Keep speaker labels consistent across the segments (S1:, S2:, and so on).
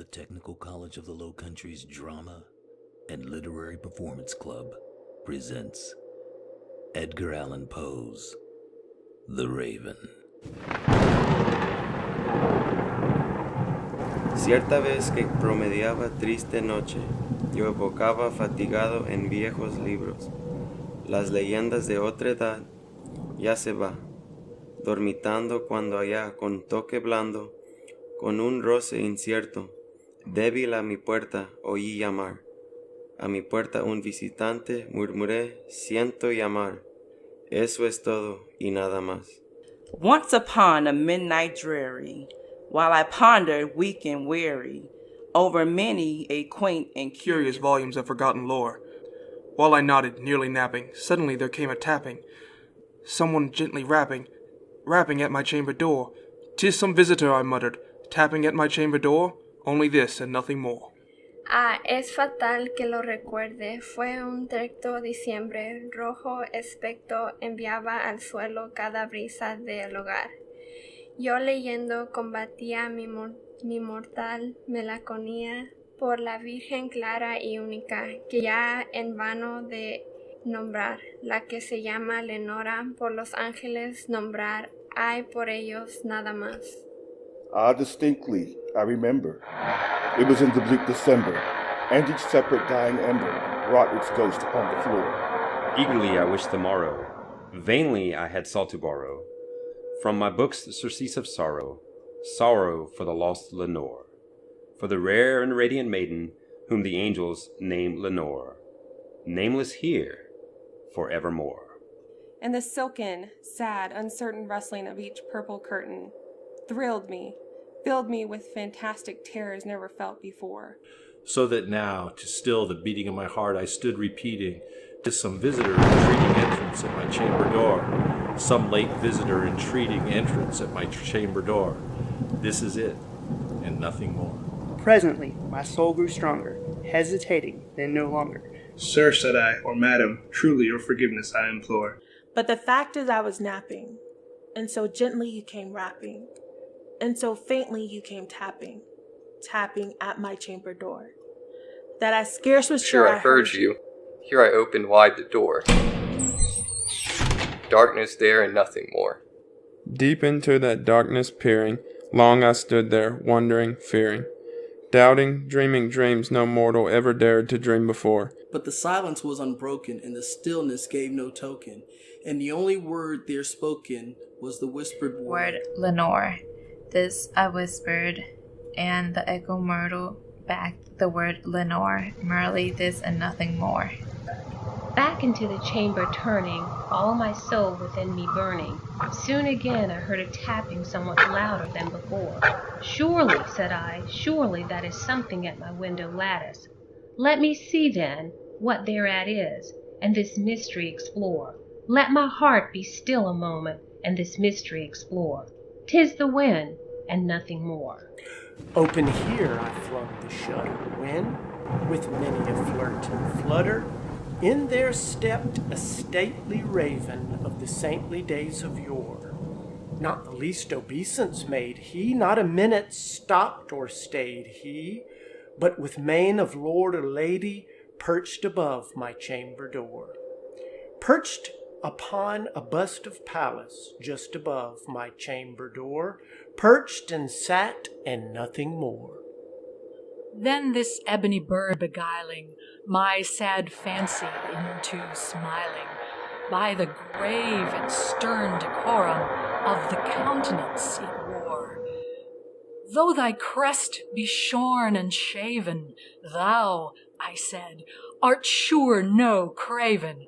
S1: The Technical College of the Lowcountry's Drama and Literary Performance Club presents Edgar Allan Poe's The Raven.
S2: Cierta vez que promediaba triste noche, yo evocaba fatigado en viejos libros las leyendas de otra edad. Ya se va, dormitando cuando allá con toque blando, con un roce incierto, débil a mi puerta oí llamar. A mi puerta un visitante murmuré, siento llamar. Eso es todo y nada más.
S3: Once upon a midnight dreary, while I pondered weak and weary over many a quaint and
S4: curious volumes of forgotten lore, while I nodded, nearly napping, suddenly there came a tapping. Someone gently rapping at my chamber door. "'Tis some visitor," I muttered, tapping at my chamber door, only this and nothing more.
S5: Es fatal que lo recuerde, fue un terco diciembre, rojo espectro enviaba al suelo cada brisa del hogar. Yo leyendo combatía mi mortal melancolía por la Virgen clara y única, que ya en vano de nombrar, la que se llama Lenora, por los ángeles nombrar, hay por ellos nada más.
S6: Distinctly, I remember. It was in the bleak December, and each separate dying ember wrought its ghost upon the floor.
S7: Eagerly I wished the morrow, vainly I had sought to borrow from my books the surcease of sorrow, sorrow for the lost Lenore, for the rare and radiant maiden whom the angels name Lenore, nameless here forevermore.
S8: And the silken, sad, uncertain rustling of each purple curtain thrilled me, filled me with fantastic terrors never felt before.
S9: So that now, to still the beating of my heart, I stood repeating, "'Tis some visitor entreating entrance at my chamber door. Some late visitor entreating entrance at my chamber door. This is it, and nothing more."
S10: Presently, my soul grew stronger, hesitating, then no longer.
S11: "Sir," said I, "or madam, truly your forgiveness I implore.
S12: But the fact is I was napping, and so gently you came rapping, and so faintly you came tapping at my chamber door, that I scarce was sure
S13: I heard you. Here I opened wide the door. Darkness there and nothing more.
S14: Deep into that darkness peering, long I stood there, wondering, fearing, doubting, dreaming dreams no mortal ever dared to dream before.
S15: But the silence was unbroken, and the stillness gave no token, and the only word there spoken was the whispered word
S5: Lenore. This I whispered, and the echo murmured back the word Lenore, merely this and nothing more.
S16: Back into the chamber turning, all my soul within me burning, soon again I heard a tapping somewhat louder than before. "Surely," said I, "surely that is something at my window lattice. Let me see then what thereat is, and this mystery explore. Let my heart be still a moment, and this mystery explore. 'Tis the wind, and nothing more."
S17: Open here I flung the shutter, when, with many a flirt and flutter, in there stepped a stately raven of the saintly days of yore. Not the least obeisance made he, not a minute stopped or stayed he, but with mane of lord or lady perched above my chamber door. Perched upon a bust of Pallas just above my chamber door, perched and sat and nothing more.
S18: Then this ebony bird beguiling my sad fancy into smiling, by the grave and stern decorum of the countenance it wore. "Though thy crest be shorn and shaven, thou," I said, "art sure no craven,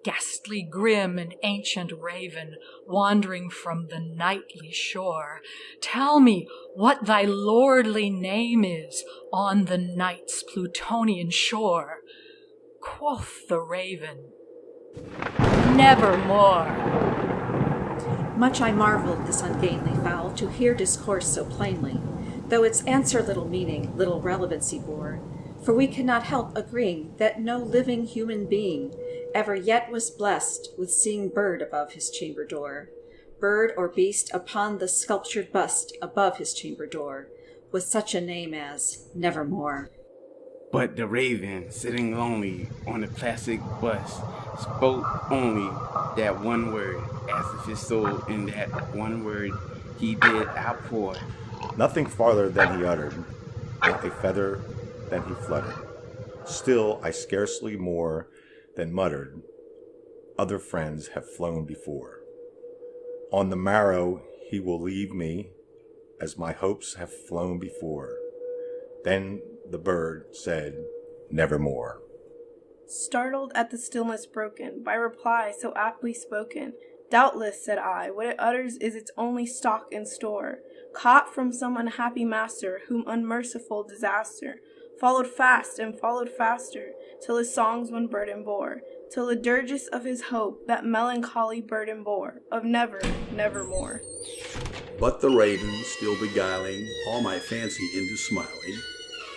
S18: ghastly grim and ancient raven, wandering from the nightly shore. Tell me what thy lordly name is on the night's Plutonian shore." Quoth the raven, "Nevermore."
S19: Much I marveled this ungainly fowl to hear discourse so plainly, though its answer little meaning, little relevancy bore. For we cannot help agreeing that no living human being ever yet was blessed with seeing bird above his chamber door, bird or beast upon the sculptured bust above his chamber door, with such a name as Nevermore.
S20: But the raven, sitting lonely on the plastic bus, spoke only that one word, as if his soul in that one word he did outpour.
S21: Nothing farther than he uttered, not a feather than he fluttered. Still I scarcely more than muttered, other friends have flown before. On the morrow he will leave me, as my hopes have flown before. Then the bird said, Nevermore.
S22: Startled at the stillness broken by reply so aptly spoken, doubtless, said I, what it utters is its only stock and store, caught from some unhappy master, whom unmerciful disaster followed fast and followed faster, till his songs one burden bore, till the dirges of his hope that melancholy burden bore, of never, nevermore.
S23: But the raven, still beguiling all my fancy into smiling,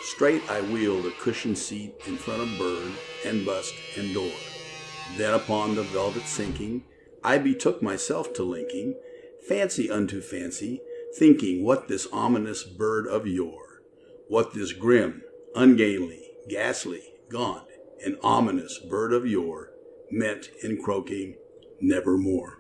S23: straight I wheeled a cushioned seat in front of bird and bust and door. Then upon the velvet sinking, I betook myself to linking fancy unto fancy, thinking what this ominous bird of yore, what this grim, ungainly, ghastly, gaunt, and ominous bird of yore meant in croaking Nevermore.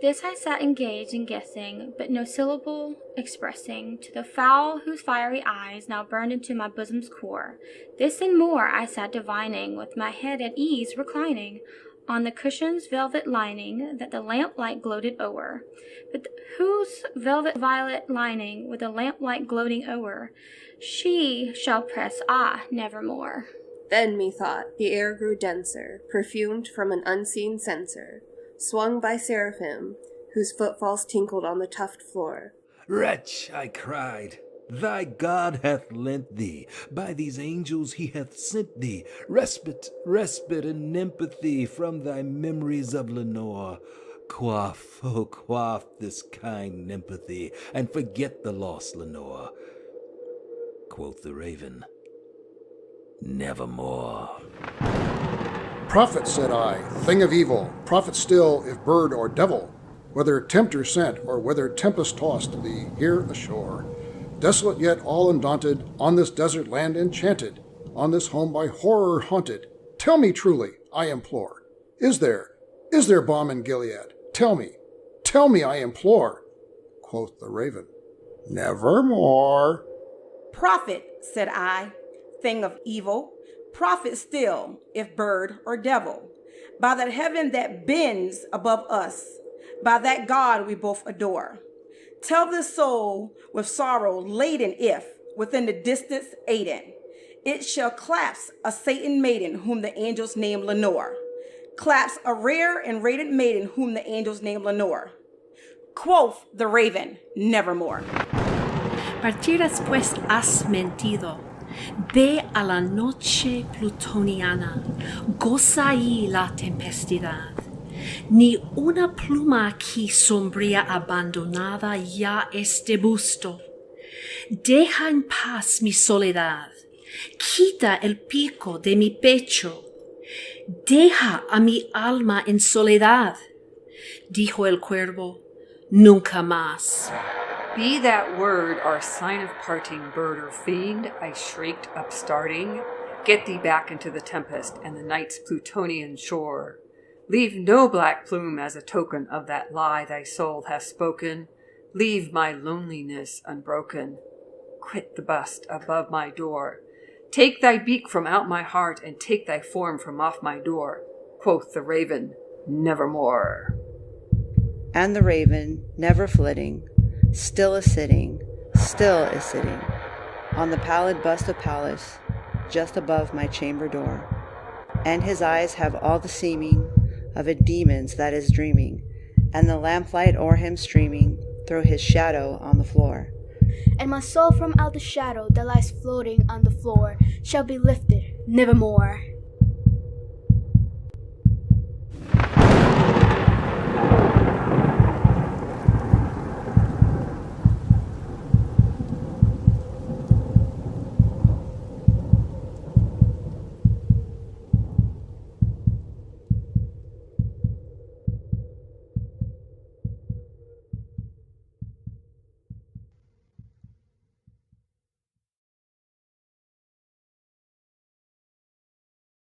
S24: This I sat engaged in guessing, but no syllable expressing, to the fowl whose fiery eyes now burned into my bosom's core. This and more I sat divining, with my head at ease reclining on the cushion's velvet lining that the lamplight gloated o'er. But whose velvet violet lining with the lamplight gloating o'er? She shall press, nevermore.
S8: Then, methought, the air grew denser, perfumed from an unseen censer, swung by seraphim, whose footfalls tinkled on the tufted floor.
S1: Wretch, I cried, thy God hath lent thee, by these angels he hath sent thee, respite, and empathy from thy memories of Lenore. Quaff, oh quaff this kind empathy, and forget the lost Lenore. Quoth the raven, Nevermore.
S25: Prophet, said I, thing of evil, prophet still, if bird or devil, whether tempter sent or whether tempest tossed thee here ashore, desolate yet all undaunted, on this desert land enchanted, on this home by horror haunted, tell me truly, I implore, is there balm in Gilead? Tell me, I implore. Quoth the raven, Nevermore.
S26: Prophet, said I, thing of evil, prophet still, if bird or devil, by that heaven that bends above us, by that God we both adore. Tell this soul with sorrow laden if, within the distance aiding, it shall clasp a Satan maiden whom the angels name Lenore. Clasp a rare and rated maiden whom the angels name Lenore. Quoth the raven, Nevermore.
S27: Partirás pues has mentido. Ve a la noche plutoniana, goza ahí la tempestad. Ni una pluma aquí sombría abandonada ya este busto. Deja en paz mi soledad, quita el pico de mi pecho, deja a mi alma en soledad. Dijo el cuervo, nunca más.
S18: Be that word our sign of parting, bird or fiend, I shrieked, upstarting. Get thee back into the tempest and the night's Plutonian shore. Leave no black plume as a token of that lie thy soul hath spoken. Leave my loneliness unbroken. Quit the bust above my door. Take thy beak from out my heart and take thy form from off my door. Quoth the raven, Nevermore.
S28: And the raven, never flitting, still is sitting, on the pallid bust of Pallas, just above my chamber door. And his eyes have all the seeming of a demon's that is dreaming, and the lamplight o'er him streaming through his shadow on the floor.
S29: And my soul from out the shadow that lies floating on the floor shall be lifted nevermore.